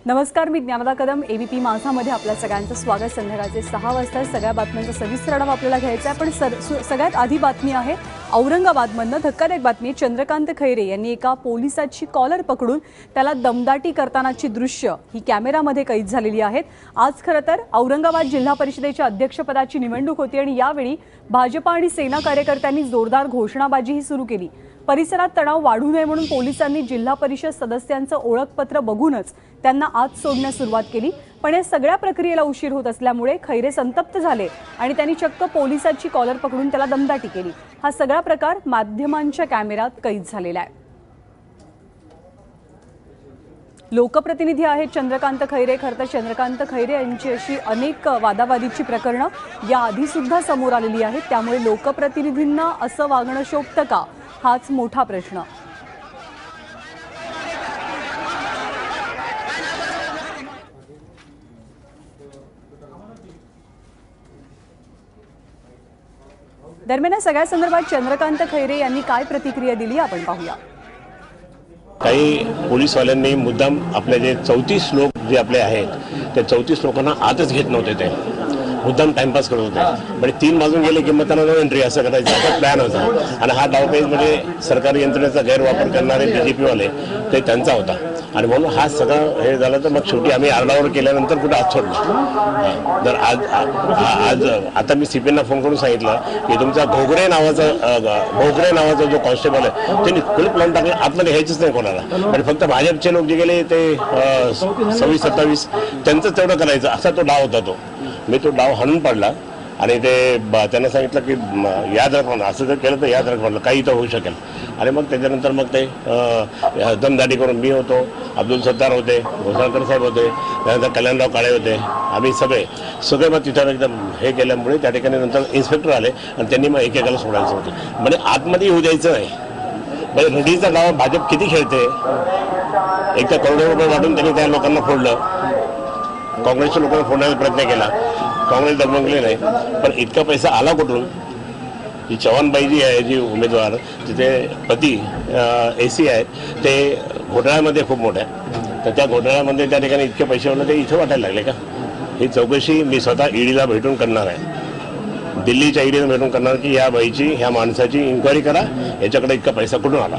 नमस्कार, मी ज्ञानदा कदम एबीपी माझामध्ये आपल्या सगळ्यांचं स्वागत। संध्याकाळचे 6 वाजता सगळ्या बातम्यांचा सविस्तर आढावा आपल्याला घ्यायचा आहे। पण सगळ्यात आधी बातमी आहे औरंगाबादमधनं धक्कादायक बातमी। चंद्रकांत खैरे यांनी एका पोलिसाची कॉलर पकडून त्याला दमदाटी करतानाची दृश्य ही कॅमेरामध्ये कैद झालेली आहेत। आज खरं तर औरंगाबाद जिल्हा परिषदेच्या अध्यक्षपदाची निवडणूक होती आणि यावेळी भाजपा आणि सेना कार्यकर्त्यांनी जोरदार घोषणाबाजीही सुरू केली। परिसरात तणाव वाढू नये म्हणून पोलिसांनी जिल्हा परिषद सदस्यांचं ओळखपत्र बघूनच त्यांना आत सोडण्यास सुरुवात केली। पण या सगळ्या प्रक्रियेला उशीर होत असल्यामुळे खैरे संतप्त झाले आणि त्यांनी चक्क पोलिसाची कॉलर पकडून त्याला दमदाटी केली। हा सगळा प्रकार माध्यमांच्या कॅमेऱ्यात कैद झालेला आहे। लोकप्रतिनिधी आहेत चंद्रकांत खैरे। खरं तर चंद्रकांत खैरे यांची अशी अनेक वादावादीची प्रकरणं याआधी सुद्धा समोर आलेली आहेत, त्यामुळे लोकप्रतिनिधींना असं वागणं शोभतं का, हाच मोठा प्रश्न। दरम्यान सगळ्या संदर्भात चंद्रकांत खैरे यांनी काय प्रतिक्रिया दिली आपण पाहूया। काही पोलीसवाल्यांनी मुद्दाम आपले जे 34 लोक जे आपले आहेत त्या 34 लोकांना आतच घेत नव्हते, ते मुद्दाम टाइमपास करत होते। म्हणजे 3 वाजून गेले की मग त्यांना नो एंट्री असं करायचं असा प्लॅन होता। आणि हा डावपेच म्हणजे सरकारी यंत्रणेचा गैरवापर करणारे BJP वाले ते त्यांचा होता। आणि म्हणून हा सगळं हे झालं तर मग शेवटी आम्ही आरडाओरड केल्यानंतर कुठे हात सोडला। तर आज आता मी CPना फोन करून सांगितलं की तुमचा घोगरे नावाचा जो कॉन्स्टेबल आहे त्यांनी कुलूप लावून टाकलं, आतमध्ये घ्यायचंच नाही कोणाला। आणि फक्त भाजपचे लोक जे गेले ते 26-27 त्यांचं तेवढं करायचं असा तो डाव होता। मी तो डाव हाणून पाडला आणि ते त्यांना सांगितलं की याद राखणं, असं जर केलं तर याद राखणं काही तर होऊ शकेल। आणि मग त्याच्यानंतर मग ते दमदाटी करून मी होतो, अब्दुल सत्तार होते, घोषणाकर साहेब होते, त्यानंतर कल्याणराव काळे होते, आम्ही सगळे मग तिथं एकदम हे केल्यामुळे त्या ठिकाणी नंतर इन्स्पेक्टर आले आणि त्यांनी मग एकेकाला सोडायचं होतं। म्हणजे आतमध्ये येऊ द्यायचं नाही। म्हणजे रेडीचा डाव भाजप किती खेळते, एक तर करोडो रुपये वाटून त्यांनी त्या लोकांना फोडलं, काँग्रेसच्या लोकांना फोडण्याचा प्रयत्न केला, काँग्रेस दमगले नाही। पण इतका पैसा आला कुठून? ही चव्हाणबाई जी आहे, जी उमेदवार तिथे पती AC आहे, ते घोटाळ्यामध्ये खूप मोठ्या, तर त्या घोटाळ्यामध्ये त्या ठिकाणी इतके पैसे होणे ते इथे वाटायला लागले का? ही चौकशी मी स्वतः EDला भेटून करणार आहे, दिल्लीच्या EDला भेटून करणार की या बाईची, ह्या माणसाची इन्क्वायरी करा, याच्याकडे इतका पैसा कुठून आला।